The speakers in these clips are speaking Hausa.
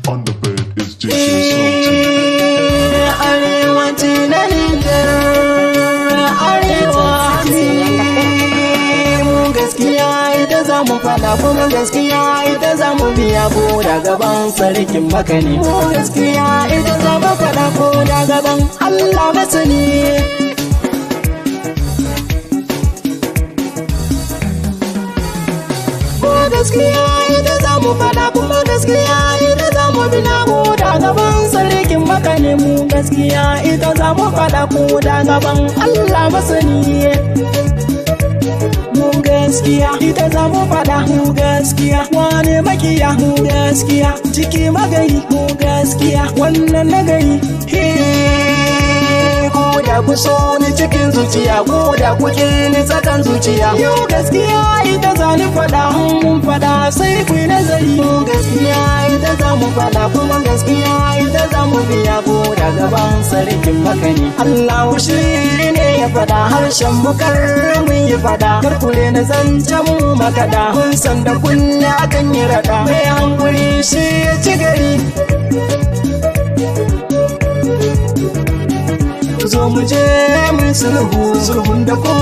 On the bed is DJ Salty. Arewaci na Nijar, arewa mu gaskiya ita za mu faɗa kuma gaskiya ita za mu biya ko da gaban sarkin makani. Mu gaskiya ita za mu faɗa ko da gaban Allah masani. Gaskiya ita za mu faɗa kuma gaskiya ita za mu bina ko da gaban sarkin makane. Mu gaskiya ita za mu faɗa ko da gaban Allah masani. Mu gaskiya ita za mu faɗa. Mu gaskiya wane makiya. Mu gaskiya ciki magani. Mu gaskiya wannan nagari. Da ku so ni cikin zuciya ko da ku ki ni tsakan zuciya. Yau gaskiya ita za ni faɗa. Mun faɗa sai ku yi nazari. Gaskiya ita za mu faɗa kuma gaskiya ita za mu biya ko da gaban sarkin makani. Allah shi ne ya faɗa harshen mu kar mun yi faɗa. Karkure na zance mu makaɗa. Mun san da kunya akan yi raɗa. Mai hankuri shi ya ci gari. Zo mu je mu sulhun da ko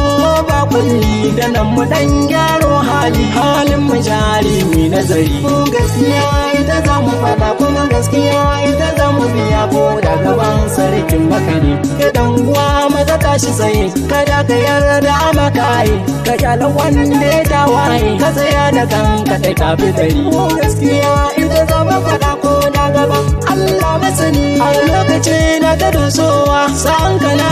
ba kulli da nan mu dan gyaro halin mu jari mu nazari. Gaskiya ita za mu faɗa kuma gaskiya ita za mu biya ko da gaban sarkin makani. Idan uwa maza tashi tsaye kada ka yarda a makaye ka kyala wanda ya tawaye ka tsaya da kanka kai ka fitari. Gaskiya ita za mu faɗa ko da gaban Allah masani. A lokaci na ta dosowa sa'an kana